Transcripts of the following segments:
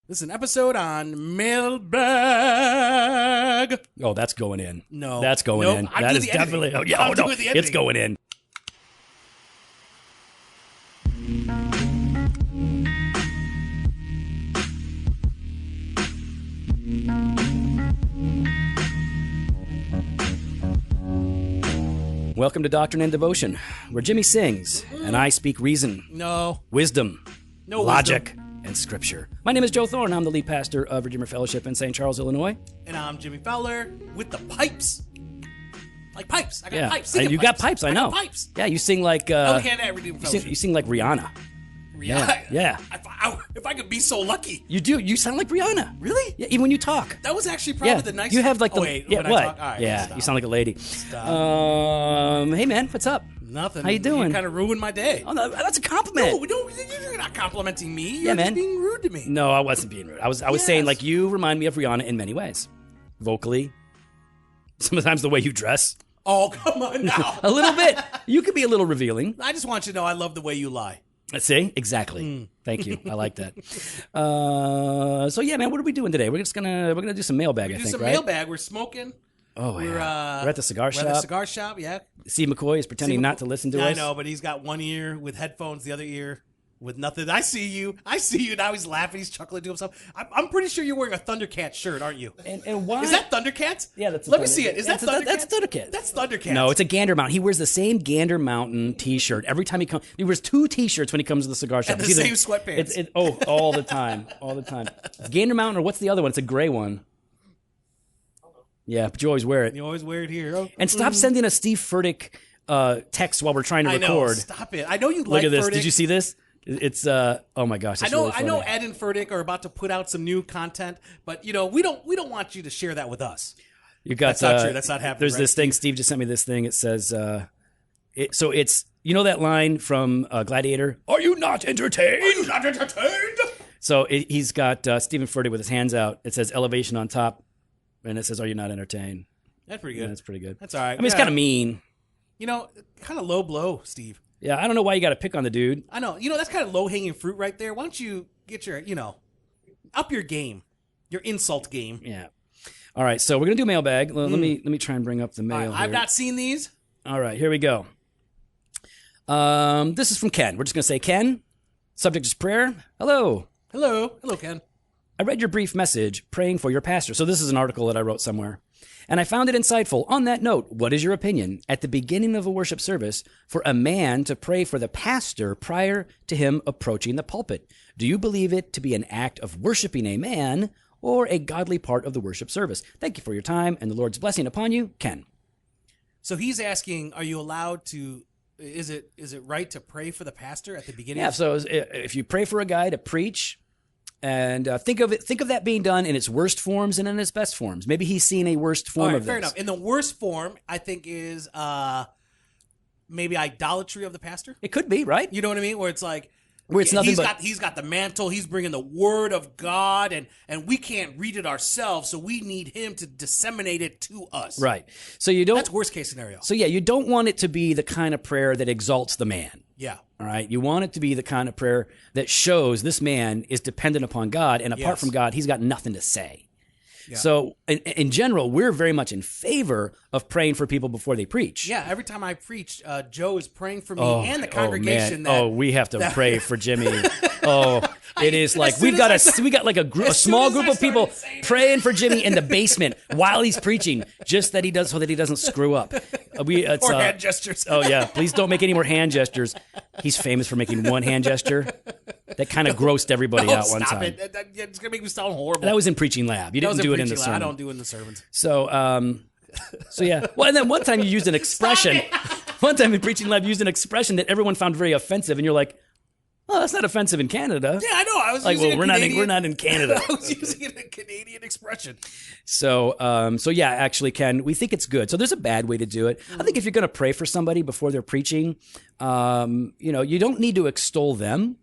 This is an episode on Mailbag. Oh, that's going in. No. That's going in. I'll That do is the editing. definitely. Oh, yeah, I'll oh, do no. the editing. It's going in. Welcome to Doctrine and Devotion, where Jimmy sings and I speak reason, No. wisdom, No logic, and scripture. My name is Joe Thorne. I'm the lead pastor of Redeemer Fellowship in St. Charles, Illinois. And I'm Jimmy Fowler with the pipes. Like pipes. I got Yeah, pipes. and Singing you got pipes. I know. got pipes. Yeah, you sing like I can't at Redeemer you Fellowship. sing like Rihanna. Yeah. If I could be so lucky. You do. You sound like Rihanna. Really? Yeah, even when you talk. That was actually probably the nicest. You have like the Oh, wait, yeah, when what? I talk? All right, yeah, stop. you sound like a lady. Hey man, what's up? Nothing. How you doing? You kind of ruined my day. Oh, no, that's a compliment. No, you're not complimenting me. You're Yeah, just man. being rude to me. No, I wasn't being rude. I was Yes. saying like you remind me of Rihanna in many ways, vocally. Sometimes the way you dress, Oh, come on now. a little bit. You could be a little revealing. I just want you to know I love the way you lie. Let's see. Exactly. Thank you. I like that. So yeah, man, what are we doing today? We're gonna do some mailbag. I Do think, some right? mailbag. We're smoking. Oh We're yeah. We're at the cigar We're shop. at the cigar shop, yeah. Steve McCoy is pretending not to listen to us. I know, but he's got one ear with headphones, the other ear with nothing. I see you. Now he's laughing. He's chuckling to himself. I'm pretty sure you're wearing a Thundercat shirt, aren't you? And why? Is that Thundercats? Yeah, that's. Let me see it. Is that Thundercats? That's Thundercats. That's Thundercats. No, it's a Gander Mountain. He wears the same Gander Mountain T-shirt every time he comes. He wears 2 T-shirts when he comes to the cigar shop. And the It's either- same sweatpants. All the time, all the time. It's Gander Mountain, or what's the other one? It's a gray one. Yeah, but you always wear it. You always wear it here. Oh. And stop sending us Steve Furtick text while we're trying to I know. Record. Stop it. I know you Look like at this. Furtick. Did you see this? It's oh my gosh. I It's know. really I know. funny. Ed and Furtick are about to put out some new content, but we don't want you to share that with us. You got. That's not true. That's not happening, There's right, this thing. Steve just sent me this thing. It says, so it's that line from Gladiator. Are you not entertained? Are you not entertained? So he's got Stephen Furtick with his hands out. It says elevation on top, and it says, "Are you not entertained?" That's pretty Yeah, good. that's pretty good. That's all right. I mean, it's kind of mean. Kind of low blow, Steve. Yeah, I don't know why you got to pick on the dude. I know. That's kind of low hanging fruit right there. Why don't you get your, up your game, your insult game. Yeah. All right, so we're gonna do mailbag. Let me try and bring up the mail. All right, I've here. not seen these. All right, here we go. This is from Ken. We're just gonna say Ken. Subject is prayer. Hello. Hello, Ken. I read your brief message praying for your pastor. So this is an article that I wrote somewhere. And I found it insightful. On that note, what is your opinion at the beginning of a worship service for a man to pray for the pastor prior to him approaching the pulpit? Do you believe it to be an act of worshiping a man or a godly part of the worship service? Thank you for your time and the Lord's blessing upon you, Ken. So he's asking, are you allowed to? Is it right to pray for the pastor at the beginning? Yeah. So if you pray for a guy to preach, and think of that being done in its worst forms and in its best forms. Maybe he's seen a worst form of this. Fair enough. In the worst form, I think is maybe idolatry of the pastor. It could be, right? You know what I mean? Where it's like, Where it's nothing he's got the mantle. He's bringing the word of God, and we can't read it ourselves, so we need him to disseminate it to us. Right. So you don't. That's worst case scenario. So yeah, you don't want it to be the kind of prayer that exalts the man. Yeah. All right. You want it to be the kind of prayer that shows this man is dependent upon God, and apart from God, he's got nothing to say. Yeah. So in general, we're very much in favor of praying for people before they preach. Yeah. Every time I preach, Joe is praying for me and the congregation. We have to pray for Jimmy. It is like we got like a small group of people praying for Jimmy in the basement while he's preaching, just so that he doesn't screw up. Or hand gestures. Oh yeah, please don't make any more hand gestures. He's famous for making one hand gesture. That kind of grossed everybody out one time. It's gonna make me sound horrible. That was in preaching lab. You didn't do it in the sermon. I don't do it in the sermons. So yeah. Well, and then one time you used an expression. One time in preaching lab, you used an expression that everyone found very offensive, and you're like, "Oh, that's not offensive in Canada." Yeah, I know. I was like, using well, we're not in Canada. I was using a Canadian expression. So yeah, actually, Ken, we think it's good. So there's a bad way to do it. I think if you're going to pray for somebody before they're preaching, you don't need to extol them.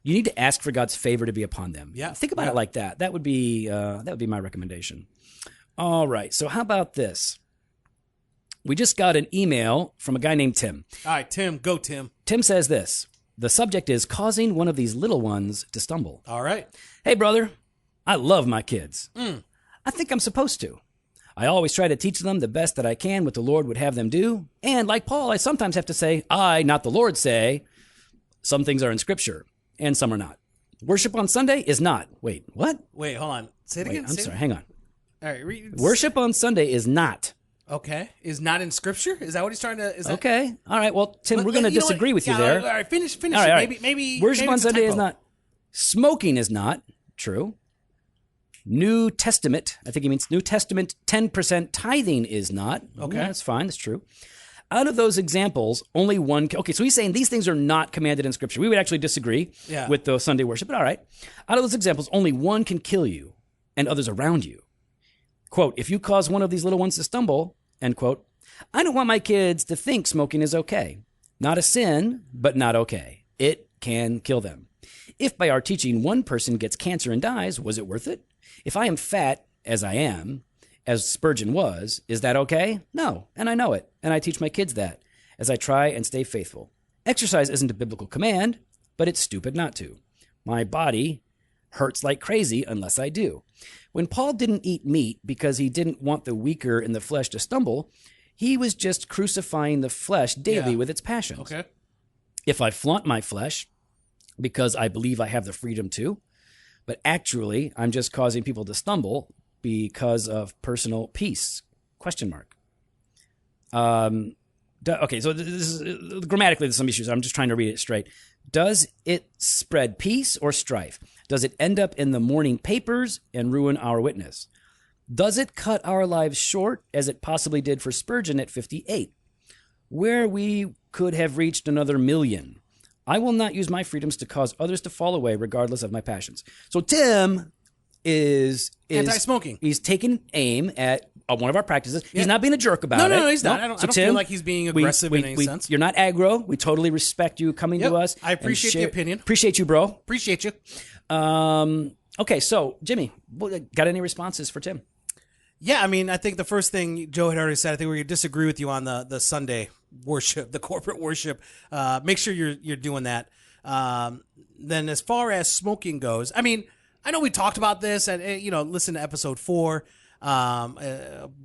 You need to ask for God's favor to be upon them. Yeah. Think about it like that. That would be my recommendation. All right. So how about this? We just got an email from a guy named Tim. All right, Tim. Go, Tim. Tim says this. The subject is causing one of these little ones to stumble. All right. Hey, brother. I love my kids. I think I'm supposed to. I always try to teach them the best that I can what the Lord would have them do. And like Paul, I sometimes have to say, I, not the Lord, say, some things are in Scripture and some are not. Worship on Sunday is not. Wait, what? Wait, hold on. Say it again. I'm sorry, hang on. All right. Worship on Sunday is not. Okay. Is not in Scripture? Is that what he's trying to... Is that... Okay. All right. Well, Tim, we're going to disagree with you there. All right. Finish all right, it. Maybe worship maybe on it's a Sunday is typo. not. Smoking is not. True. New Testament, I think he means New Testament 10% tithing is not. Okay. Yeah, that's fine. That's true. Out of those examples, only one. Okay, so he's saying these things are not commanded in Scripture. We would actually disagree with the Sunday worship, but all right. Out of those examples, only one can kill you and others around you. Quote, if you cause one of these little ones to stumble, end quote, I don't want my kids to think smoking is okay. Not a sin, but not okay. It can kill them. If by our teaching one person gets cancer and dies, was it worth it? If I am fat, as I am, as Spurgeon was, is that okay? No, and I know it, and I teach my kids that, as I try and stay faithful. Exercise isn't a biblical command, but it's stupid not to. My body hurts like crazy unless I do. When Paul didn't eat meat because he didn't want the weaker in the flesh to stumble, he was just crucifying the flesh daily with its passions. Okay. If I flaunt my flesh because I believe I have the freedom to, but actually I'm just causing people to stumble because of personal peace? Question mark. Okay, so this is, grammatically there's some issues. I'm just trying to read it straight. Does it spread peace or strife? Does it end up in the morning papers and ruin our witness? Does it cut our lives short, as it possibly did for Spurgeon at 58, where we could have reached another million? I will not use my freedoms to cause others to fall away, regardless of my passions. So Tim is anti-smoking. He's taking aim at one of our practices. He's not being a jerk about it. No, he's not. I don't Tim, feel like he's being aggressive in any sense. You're not aggro. We totally respect you coming to us. I appreciate the opinion. Appreciate you, bro. Appreciate you. Okay, so Jimmy, got any responses for Tim? Yeah, I mean, I think the first thing Joe had already said, I think we're going to disagree with you on the Sunday worship, the corporate worship. Make sure you're doing that. Then as far as smoking goes, I mean, I know we talked about this and, listen to episode 4 read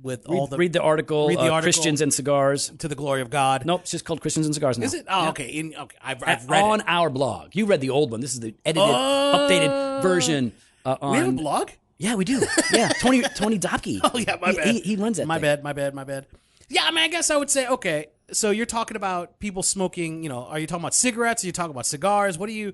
the article, Christians and Cigars. To the Glory of God. Nope, it's just called Christians and Cigars now. Is it? Oh, okay. I've read on it. our blog. You read the old one. This is the edited, updated version. We have a blog? Yeah, we do. Yeah, Tony Dopke. Oh, yeah, my bad. He runs that My thing. bad. Yeah, I mean, I guess I would say, okay, so you're talking about people smoking, are you talking about cigarettes? Are you talking about cigars? What are you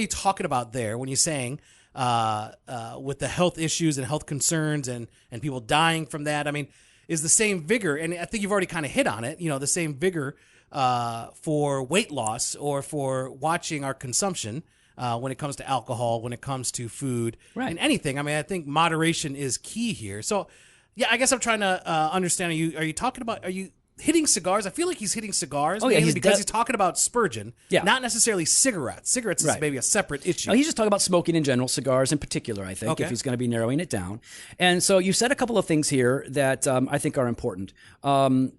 talking about there when you're saying with the health issues and health concerns and people dying from that? I mean, is the same vigor, and I think you've already kind of hit on it, the same vigor for weight loss or for watching our consumption when it comes to alcohol, when it comes to food, and anything. I mean, I think moderation is key here. So, yeah, I guess I'm trying to understand. Are you hitting cigars? I feel like he's hitting cigars mainly because he's talking about Spurgeon, not necessarily cigarettes. Cigarettes is maybe a separate issue. No, he's just talking about smoking in general, cigars in particular, I think, if he's going to be narrowing it down. And so you said a couple of things here that I think are important. One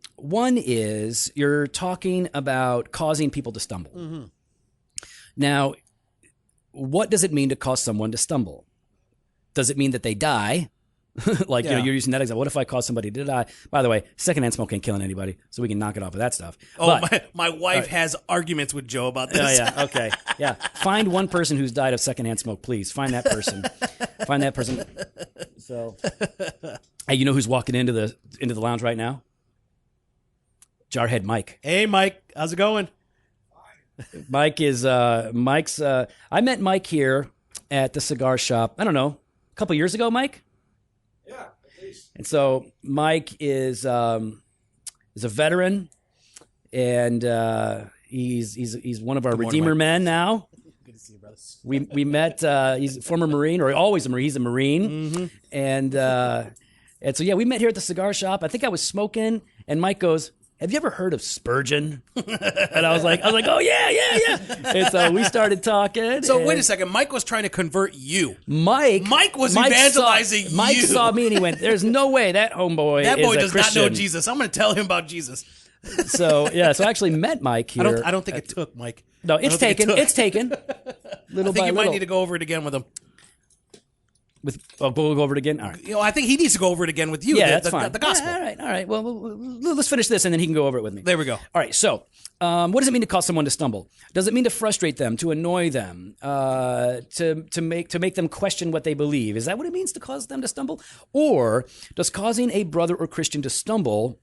is you're talking about causing people to stumble. Mm-hmm. Now, what does it mean to cause someone to stumble? Does it mean that they die? You're using that example. What if I cause somebody to die? By the way, secondhand smoke ain't killing anybody, so we can knock it off of that stuff. Oh, but, my wife has arguments with Joe about this. Oh, yeah, okay. Yeah. Find one person who's died of secondhand smoke, please. Find that person. Find that person. So, hey, you know who's walking into the lounge right now? Jarhead Mike. Hey, Mike. How's it going? Mike is Mike's. I met Mike here at the cigar shop. I don't know, a couple years ago, Mike. Yeah, at least. And so Mike is a veteran, and he's one of our Redeemer men now. Good to see you, brother. We met. He's a former Marine, or always a Marine. He's a Marine, and so yeah, we met here at the cigar shop. I think I was smoking, and Mike goes, have you ever heard of Spurgeon? And I was like, oh yeah. And so we started talking. So wait a second, Mike was trying to convert you. Mike was evangelizing you. Mike saw me and he went, "There's no way that homeboy that is boy a does Christian." not know Jesus. I'm going to tell him about Jesus. So I actually met Mike here. I don't think it took, Mike. No, it's taken. It's taken. Little I think by you little. might need to go over it again with him. We'll go over it again. All right. I think he needs to go over it again with you. Yeah, that's fine. The gospel. All right. Well, let's finish this, and then he can go over it with me. There we go. All right. So, what does it mean to cause someone to stumble? Does it mean to frustrate them, to annoy them, to make them question what they believe? Is that what it means to cause them to stumble? Or does causing a brother or Christian to stumble,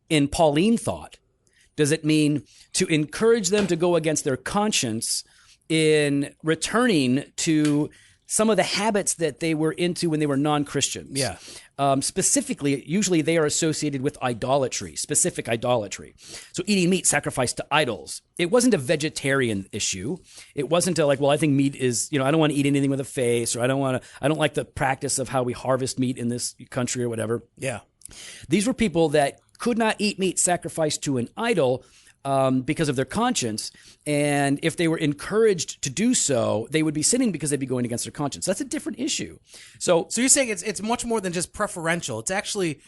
in Pauline thought, does it mean to encourage them to go against their conscience in returning to some of the habits that they were into when they were non-Christians? Yeah. Specifically, usually they are associated with idolatry, specific idolatry. So eating meat sacrificed to idols. It wasn't a vegetarian issue. It wasn't I think meat is, I don't want to eat anything with a face, or I don't like the practice of how we harvest meat in this country or whatever. Yeah. These were people that could not eat meat sacrificed to an idol because of their conscience. And if they were encouraged to do so, they would be sinning because they'd be going against their conscience. That's a different issue. So you're saying it's much more than just preferential. It's actually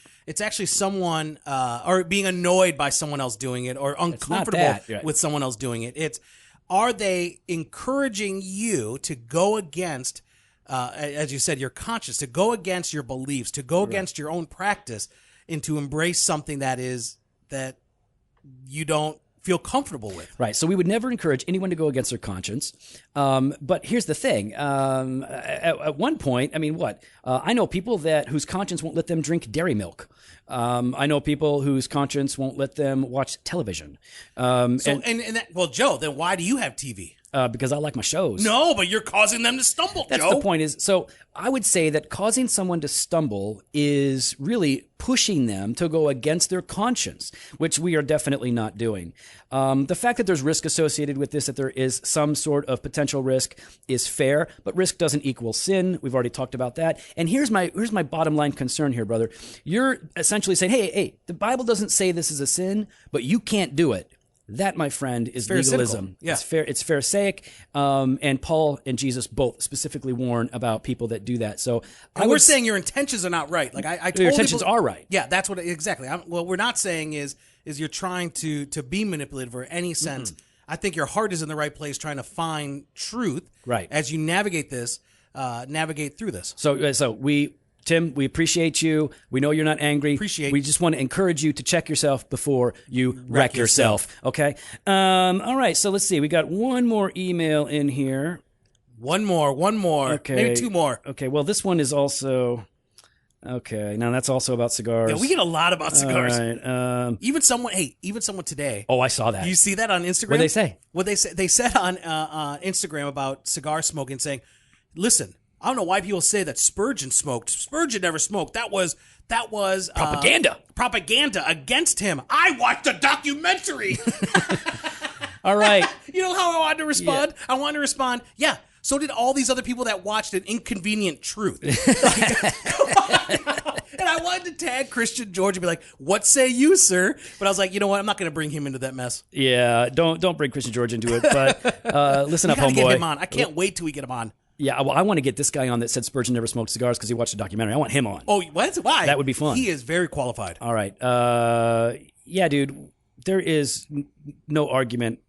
someone or being annoyed by someone else doing it, or uncomfortable with someone else doing it. Are they encouraging you to go against, as you said, your conscience, to go against your beliefs, to go against your own practice, and to embrace something that you don't feel comfortable with? Right. So we would never encourage anyone to go against their conscience. But here's the thing. At one point, I know people whose conscience won't let them drink dairy milk. I know people whose conscience won't let them watch television. Joe, then why do you have TV? Because I like my shows. No, but you're causing them to stumble, That's Joe. the point is, so I would say that causing someone to stumble is really pushing them to go against their conscience, which we are definitely not doing. The fact that there's risk associated with this, that there is some sort of potential risk, is fair, but risk doesn't equal sin. We've already talked about that. And here's my bottom line concern here, brother. You're essentially saying, hey, the Bible doesn't say this is a sin, but you can't do it. That, my friend, is legalism. Yeah. It's pharisaic, and Paul and Jesus both specifically warn about people that do that. So we're saying your intentions are not right. Like I totally your intentions are right. Yeah, that's what exactly. What we're not saying is you're trying to be manipulative or any sense. Mm-hmm. I think your heart is in the right place, trying to find truth. Right. As you navigate through this. Tim, we appreciate you. We know you're not angry. We just want to encourage you to check yourself before you wreck yourself. Okay? All right, so let's see. We got one more email in here. One more. Okay. Maybe two more. Okay, well, this one is also... Okay, now that's also about cigars. Yeah, we get a lot about cigars. All right. Even someone today. Oh, I saw that. You see that on Instagram? What did they say? What they said on Instagram about cigar smoking, saying, listen, I don't know why people say that Spurgeon smoked. Spurgeon never smoked. That was propaganda. Propaganda against him. I watched a documentary. All right. You know how I wanted to respond? Yeah. I wanted to respond, yeah, so did all these other people that watched An Inconvenient Truth. And I wanted to tag Christian George and be like, what say you, sir? But I was like, you know what? I'm not going to bring him into that mess. Yeah, don't bring Christian George into it. But listen up, homeboy. Get him on. I can't wait till we get him on. Yeah, well, I want to get this guy on that said Spurgeon never smoked cigars because he watched a documentary. I want him on. Oh, what? Why? That would be fun. He is very qualified. All right. Yeah, dude, there is no argument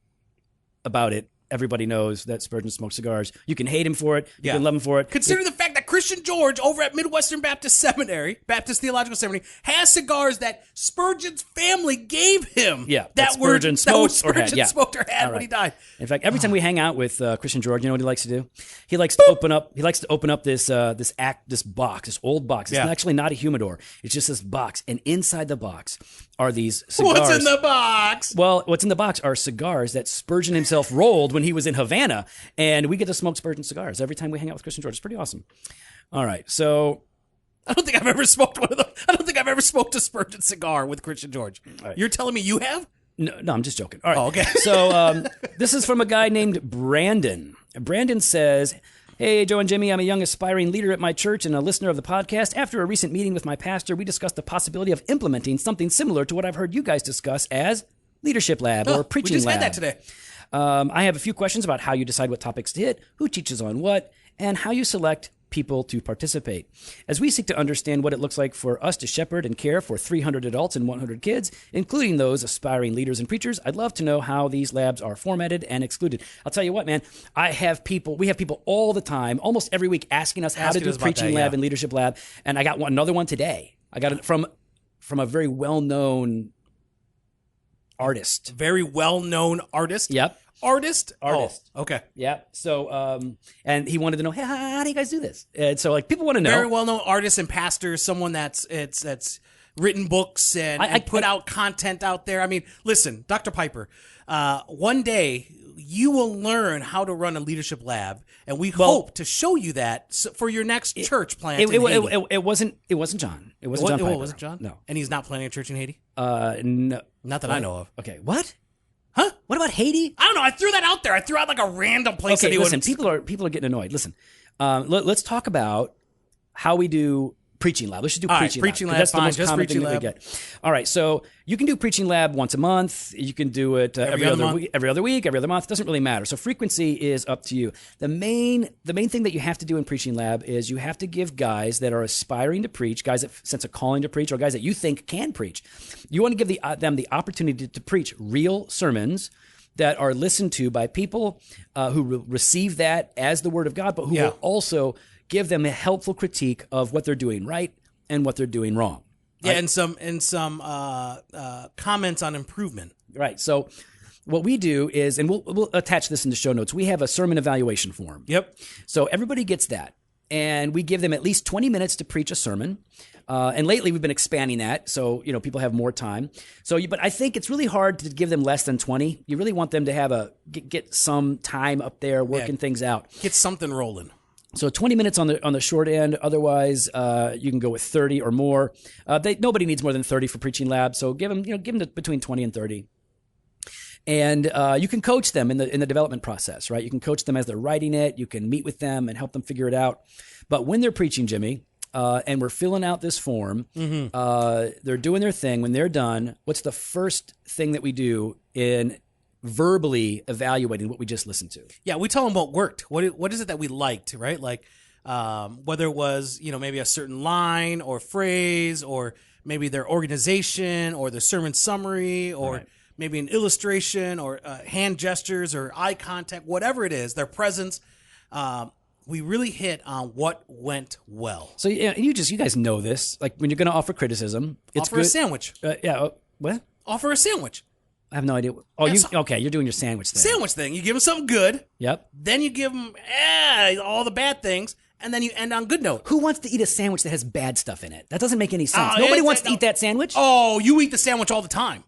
about it. Everybody knows that Spurgeon smoked cigars. You can hate him for it. You can love him for it. Consider the fact that Christian George over at Midwestern Baptist Theological Seminary, has cigars that Spurgeon's family gave him. Yeah, that Spurgeon smoked or had when he died. In fact, every time we hang out with Christian George, you know what he likes to do? He likes to open up. He likes to open up this box, this old box. It's actually not a humidor. It's just this box, and inside the box are these cigars. What's in the box? Well, what's in the box are cigars that Spurgeon himself rolled when he was in Havana, and we get to smoke Spurgeon cigars every time we hang out with Christian George. It's pretty awesome. All right, so I don't think I've ever smoked one of them. I don't think I've ever smoked a Spurgeon cigar with Christian George. Right. You're telling me you have? No, I'm just joking. All right. Oh, okay. So this is from a guy named Brandon. Brandon says, hey, Joe and Jimmy, I'm a young aspiring leader at my church and a listener of the podcast. After a recent meeting with my pastor, we discussed the possibility of implementing something similar to what I've heard you guys discuss as Leadership Lab or Preaching Lab. We just had that today. I have a few questions about how you decide what topics to hit, who teaches on what, and how you select people to participate. As we seek to understand what it looks like for us to shepherd and care for 300 adults and 100 kids, including those aspiring leaders and preachers, I'd love to know how these labs are formatted and excluded. I'll tell you what, man, we have people all the time, almost every week, asking us how to do preaching lab and leadership lab. And I got another one today. I got it from a very well-known artist. Very well-known artist? Yep. Artist. Oh, okay. Yeah. So, and he wanted to know, hey, how do you guys do this? And so, like, people want to know. Very well-known artist and pastor, someone that's written books and put out content out there. I mean, listen, Dr. Piper, one day you will learn how to run a leadership lab, and we hope to show you that for your next church plant. It wasn't John. It wasn't John Piper. It wasn't John? No. And he's not planning a church in Haiti? No. Not that I know of. Okay. What? Huh? What about Haiti? I don't know. I threw that out there. I threw out like a random place. Okay, listen. People are getting annoyed. Listen, let's talk about how we do preaching lab. Let's just do preaching lab. That's the most common thing that we get. All right, so you can do preaching lab once a month. You can do it every other week, every other month. It doesn't really matter. So frequency is up to you. The main thing that you have to do in preaching lab is you have to give guys that are aspiring to preach, guys that sense a calling to preach, or guys that you think can preach. You want to give them the opportunity to preach real sermons that are listened to by people who receive that as the word of God, but who will also give them a helpful critique of what they're doing right and what they're doing wrong. Yeah, and some comments on improvement. Right. So what we do is, and we'll attach this in the show notes, we have a sermon evaluation form. Yep. So everybody gets that. And we give them at least 20 minutes to preach a sermon. And lately we've been expanding that, so people have more time. But I think it's really hard to give them less than 20. You really want them to have get some time up there working things out. Get something rolling. So 20 minutes on the short end. Otherwise, you can go with 30 or more. Nobody needs more than 30 for preaching lab. So give them between 20 and 30. And you can coach them in the development process, right? You can coach them as they're writing it. You can meet with them and help them figure it out. But when they're preaching, Jimmy, and we're filling out this form, they're doing their thing. When they're done, what's the first thing that we do in verbally evaluating what we just listened to? Yeah, we tell them what worked. What is it that we liked, right? Like whether it was maybe a certain line or phrase, or maybe their organization or their sermon summary, or maybe an illustration, or hand gestures or eye contact, whatever it is, their presence. We really hit on what went well. So you guys know this. Like when you're going to offer criticism, it's offer a sandwich. What? Offer a sandwich. I have no idea. Oh, you're doing your sandwich thing. Sandwich thing. You give them something good. Yep. Then you give them all the bad things, and then you end on good note. Who wants to eat a sandwich that has bad stuff in it? That doesn't make any sense. Nobody wants to eat that sandwich. Oh, you eat the sandwich all the time.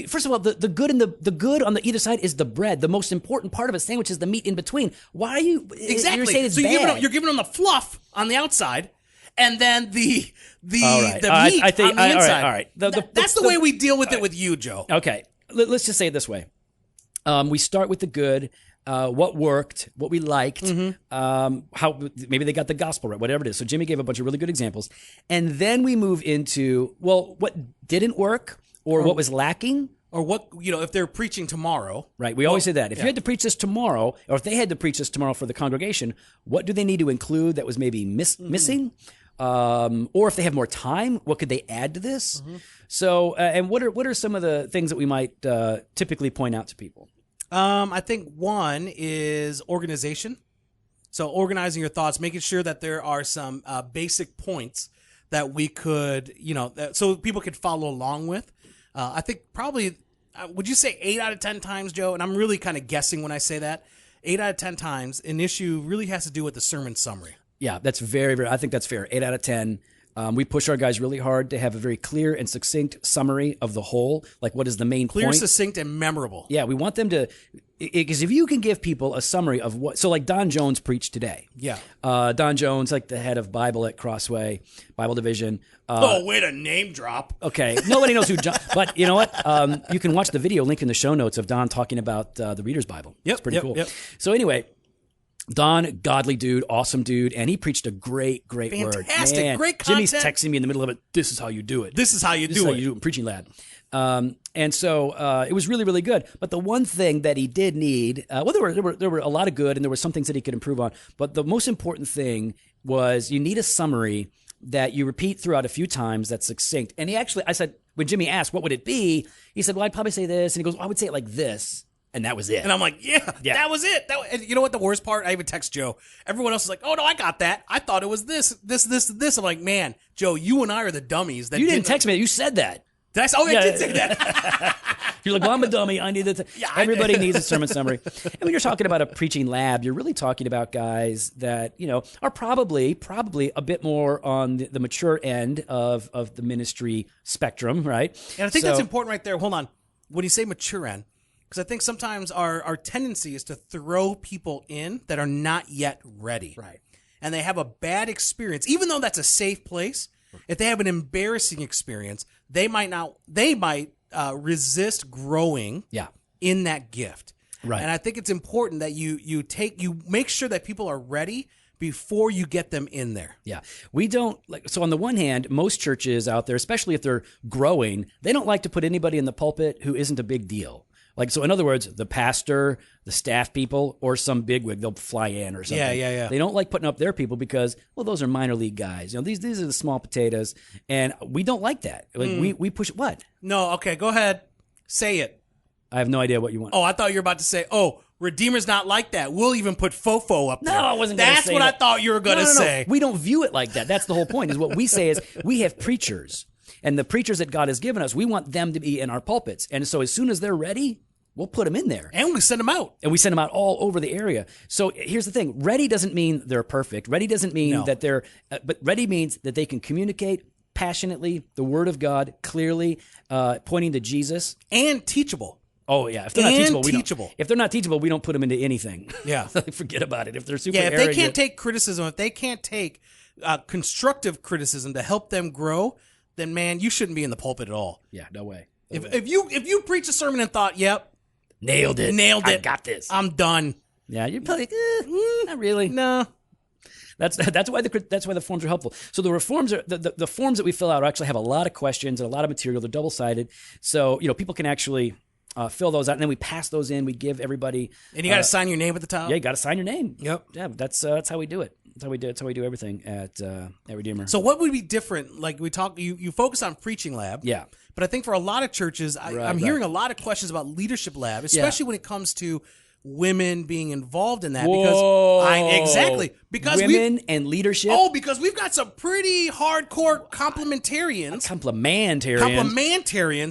First of all, the good and the good on the either side is the bread. The most important part of a sandwich is the meat in between. Why are you exactly? You're saying it's bad. You're giving them the fluff on the outside, and then the meat on the inside. All right. That's the way we deal with it with you, Joe. Okay. Let's just say it this way. We start with the good, what worked, what we liked, how maybe they got the gospel right, whatever it is. So Jimmy gave a bunch of really good examples. And then we move into, what didn't work or what was lacking. Or what, if they're preaching tomorrow. Right. We always say that. If you had to preach this tomorrow, or if they had to preach this tomorrow for the congregation, what do they need to include that was maybe missing? Or if they have more time, what could they add to this? So, and what are some of the things that we might typically point out to people? I think one is organization. So organizing your thoughts, making sure that there are some basic points that we could, so people could follow along with. I think probably, would you say 8 out of 10 times, Joe? And I'm really kind of guessing when I say that. 8 out of 10 times, an issue really has to do with the sermon summary. Yeah, that's very, very, I think that's fair. 8 out of 10. We push our guys really hard to have a very clear and succinct summary of the whole. Like, what is the main point? Clear, succinct, and memorable. Yeah, we want them to, because if you can give people a summary of what, so like Don Jones preached today. Yeah. Don Jones, like the head of Bible at Crossway, Bible Division. Way to name drop. Okay. Nobody knows who John, but you know what? You can watch the video link in the show notes of Don talking about the Reader's Bible. Yep. It's pretty cool. Yep. So anyway, Don, godly dude, awesome dude, and he preached a great word. Fantastic, Man, great content. Jimmy's texting me in the middle of it. This is how you do it. This is how you do it in preaching lab. And so it was really, really good. But the one thing that he did need, there were a lot of good, and there were some things that he could improve on. But the most important thing was you need a summary that you repeat throughout a few times that's succinct. And I said, when Jimmy asked, what would it be? He said, well, I'd probably say this. And he goes, well, I would say it like this. And that was it. And I'm like, that was it. And you know what the worst part? I even text Joe. Everyone else is like, oh, no, I got that. I thought it was this. I'm like, man, Joe, you and I are the dummies. That You didn't text me. You said that. Did I say? Oh, I did say that. You're like, well, I'm a dummy. I need it. Everybody needs a sermon summary. And when you're talking about a preaching lab, you're really talking about guys that, are probably a bit more on the mature end of the ministry spectrum, right? And I think that's important right there. Hold on. When you say mature end, because I think sometimes our tendency is to throw people in that are not yet ready. Right. And they have a bad experience, even though that's a safe place. If they have an embarrassing experience, they might resist growing in that gift. Right. And I think it's important that you make sure that people are ready before you get them in there. Yeah. We don't so on the one hand, most churches out there, especially if they're growing, they don't like to put anybody in the pulpit who isn't a big deal. So in other words, the pastor, the staff people, or some bigwig, they'll fly in or something. Yeah. They don't like putting up their people because, well, those are minor league guys. These are the small potatoes, and we don't like that. We push what? No, okay, go ahead. Say it. I have no idea what you want. Oh, I thought you were about to say, Redeemer's not like that. We'll even put Fofo up there. No, I wasn't going to say That's what I thought you were going to say. We don't view it like that. That's the whole point, is what we say is we have preachers, and the preachers that God has given us, we want them to be in our pulpits. And so as soon as they're ready, we'll put them in there. And we send them out. And we send them out all over the area. So here's the thing. Ready doesn't mean they're perfect. Ready doesn't mean that they're, but ready means that they can communicate passionately the word of God clearly, pointing to Jesus. And teachable. Oh, yeah. If they're not teachable, if they're not teachable, we don't put them into anything. Yeah. Forget about it. If they're super if arrogant. they can't take criticism, if they can't take constructive criticism to help them grow, then, man, you shouldn't be in the pulpit at all. Yeah, no way. If you preach a sermon and thought, yep, nailed it, I got this, I'm done. Yeah, you're probably not really. No. That's why the forms are helpful. So the forms are the forms that we fill out actually have a lot of questions and a lot of material. They're double-sided, so people can actually fill those out, and then we pass those in. We give everybody, and you got to sign your name at the top. Yeah, you got to sign your name. Yep. Yeah, that's how we do it. That's how we do everything at Redeemer. So what would be different? Like we talk, you focus on preaching lab. Yeah. But I think for a lot of churches, I'm hearing a lot of questions about leadership lab, especially when it comes to women being involved in that. Because women and leadership. Oh, because we've got some pretty hardcore complementarians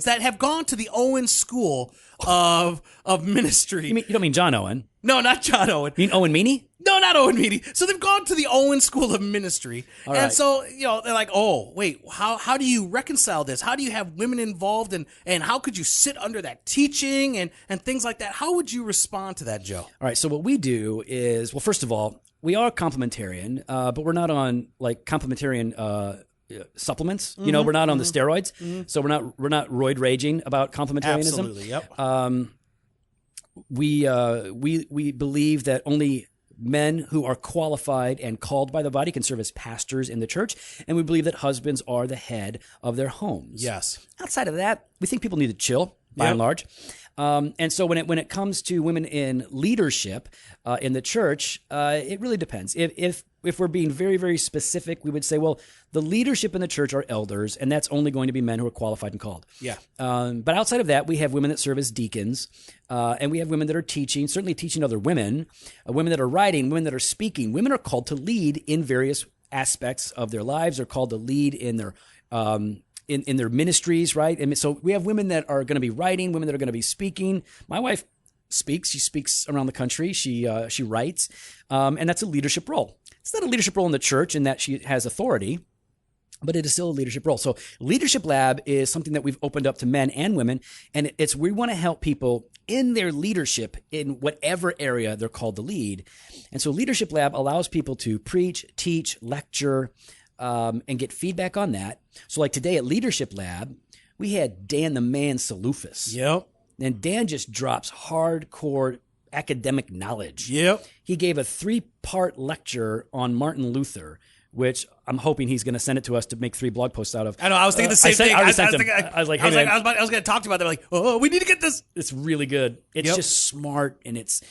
that have gone to the Owen School of ministry. You don't mean John Owen? No, not John Owen. You mean Owen Meany? No, not Owen Meany. So they've gone to the Owen School of Ministry. All and right. so, they're like, oh, wait, how do you reconcile this? How do you have women involved and how could you sit under that teaching and things like that? How would you respond to that, Joe? All right. So what we do is, well, first of all, we are complementarian, but we're not on complementarian supplements. Mm-hmm. We're not on the steroids. Mm-hmm. So we're not roid raging about complementarianism. Absolutely. Yep. We believe that only men who are qualified and called by the body can serve as pastors in the church, and we believe that husbands are the head of their homes. Yes. Outside of that, we think people need to chill, by and large. And so when it comes to women in leadership in the church, it really depends. If we're being very, very specific, we would say, well, the leadership in the church are elders, and that's only going to be men who are qualified and called. Yeah. But outside of that, we have women that serve as deacons, and we have women that are teaching, certainly teaching other women, women that are writing, women that are speaking. Women are called to lead in various aspects of their lives. They're called to lead in their in their ministries, right? And so we have women that are going to be writing, women that are going to be speaking. My wife speaks. She speaks around the country. She writes, and that's a leadership role. It's not a leadership role in the church in that she has authority, but it is still a leadership role. So Leadership Lab is something that we've opened up to men and women, and we want to help people in their leadership in whatever area they're called to lead. And so Leadership Lab allows people to preach, teach, lecture, and get feedback on that. So like today at Leadership Lab, we had Dan the Man Salufis. Yep. And Dan just drops hardcore academic knowledge. Yep. He gave a 3-part lecture on Martin Luther, which I'm hoping he's going to send it to us to make 3 blog posts out of. I know. I was thinking the same thing. I was like, hey, man. I was going to talk to you about that. Like, oh, we need to get this. It's really good. It's just smart, and it's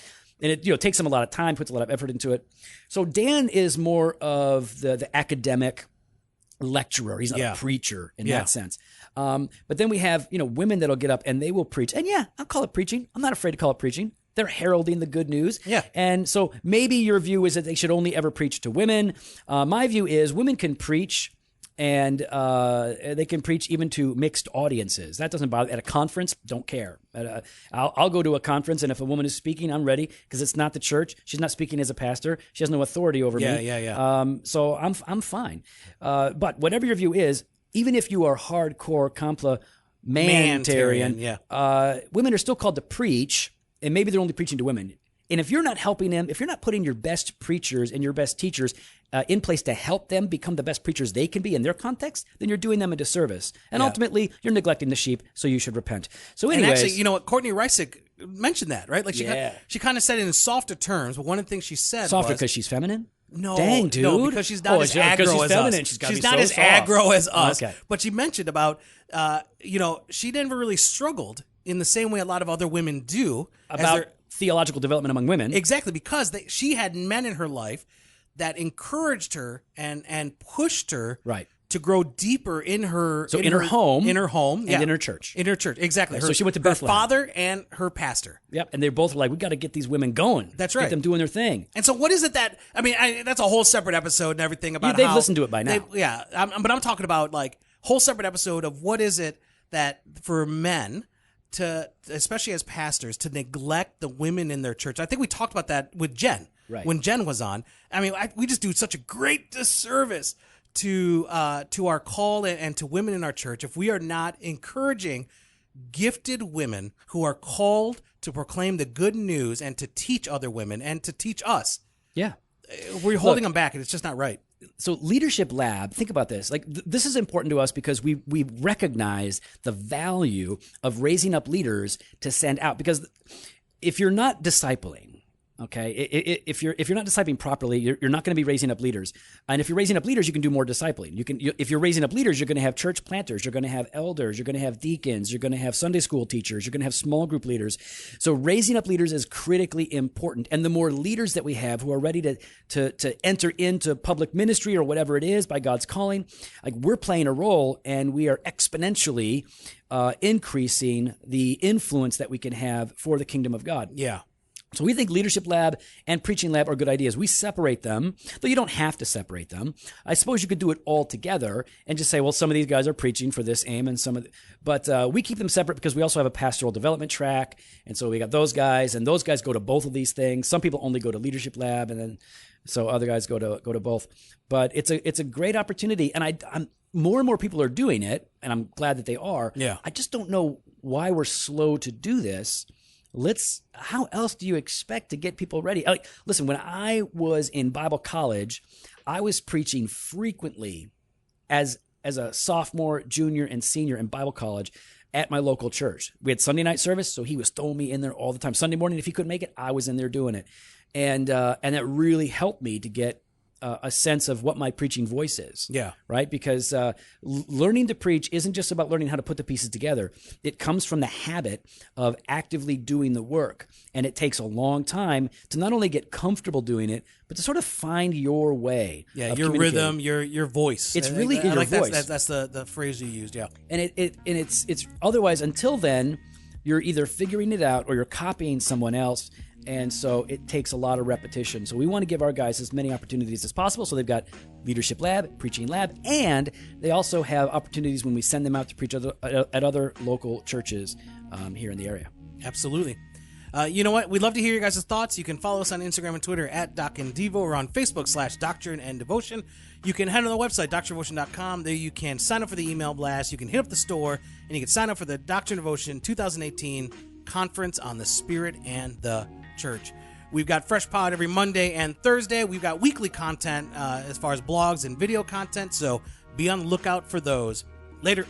And it takes him a lot of time, puts a lot of effort into it. So Dan is more of the academic lecturer. He's not a preacher in that sense. But then we have, women that'll get up and they will preach. And I'll call it preaching. I'm not afraid to call it preaching. They're heralding the good news. Yeah. And so maybe your view is that they should only ever preach to women. My view is women can preach, and they can preach even to mixed audiences. That doesn't bother. At a conference, don't care. I'll go to a conference, and if a woman is speaking, I'm ready, because it's not the church. She's not speaking as a pastor. She has no authority over me. Yeah. So I'm fine. But whatever your view is, even if you are hardcore complementarian, women are still called to preach, and maybe they're only preaching to women. And if you're not helping them, if you're not putting your best preachers and your best teachers in place to help them become the best preachers they can be in their context, then you're doing them a disservice. And ultimately, you're neglecting the sheep, so you should repent. So anyways. And actually, you know what? Courtney Reisick mentioned that, right? Like she kind of said it in softer terms, but one of the things she said Softer because she's feminine? No, dang, dude. No, because she's not as aggro as us. She's not as aggro as us. Okay. But she mentioned about, she never really struggled in the same way a lot of other women do. About theological development among women. Exactly, because she had men in her life that encouraged her and pushed her to grow deeper in her home, and in her church. In her church, exactly. So she went to Bethlehem. Her father and her pastor. Yep, and they both were like, we got to get these women going. That's right. Get them doing their thing. And so what is it that, that's a whole separate episode and everything about they've listened to it by now. But I'm talking about like whole separate episode of what is it that for men to, especially as pastors, to neglect the women in their church. I think we talked about that with Jen when Jen was on. We just do such a great disservice to our call and to women in our church if we are not encouraging gifted women who are called to proclaim the good news and to teach other women and to teach us. Yeah. We're holding them back, and it's just not right. So Leadership Lab, think about this. Like this is important to us because we recognize the value of raising up leaders to send out. Because if you're not discipling, okay, if you're not discipling properly, you're not going to be raising up leaders. And if you're raising up leaders, you can do more discipling. If you're raising up leaders, you're going to have church planters, you're going to have elders, you're going to have deacons, you're going to have Sunday school teachers, you're going to have small group leaders. So raising up leaders is critically important. And the more leaders that we have who are ready to enter into public ministry or whatever it is by God's calling, like we're playing a role, and we are exponentially increasing the influence that we can have for the kingdom of God. Yeah. So we think Leadership Lab and Preaching Lab are good ideas. We separate them, though you don't have to separate them. I suppose you could do it all together and just say, well, some of these guys are preaching for this aim, and but we keep them separate because we also have a pastoral development track, and so we got those guys, and those guys go to both of these things. Some people only go to Leadership Lab, and then so other guys go to both. But it's a great opportunity, and I'm more and more people are doing it, and I'm glad that they are. Yeah. I just don't know why we're slow to do this. How else do you expect to get people ready? Listen, when I was in Bible college, I was preaching frequently as a sophomore, junior, and senior in Bible college at my local church. We had Sunday night service, so he was throwing me in there all the time. Sunday morning, if he couldn't make it, I was in there doing it. And that really helped me to get a sense of what my preaching voice is. Yeah. Right? Because learning to preach isn't just about learning how to put the pieces together. It comes from the habit of actively doing the work. And it takes a long time to not only get comfortable doing it, but to sort of find your way. Yeah, your rhythm, your voice. It's really in your voice. That's the phrase you used, yeah. And it's otherwise, until then, you're either figuring it out or you're copying someone else. And so it takes a lot of repetition. So we want to give our guys as many opportunities as possible. So they've got Leadership Lab, Preaching Lab, and they also have opportunities when we send them out to preach at other local churches here in the area. Absolutely. You know what? We'd love to hear your guys' thoughts. You can follow us on Instagram and Twitter at Doc and Devo, or on Facebook /Doctrine and Devotion. You can head to the website, doctrinedevotion.com. There you can sign up for the email blast. You can hit up the store, and you can sign up for the Doctrine Devotion 2018 Conference on the Spirit and the Church. We've got fresh pod every Monday and Thursday. We've got weekly content as far as blogs and video content, so be on the lookout for those. Later.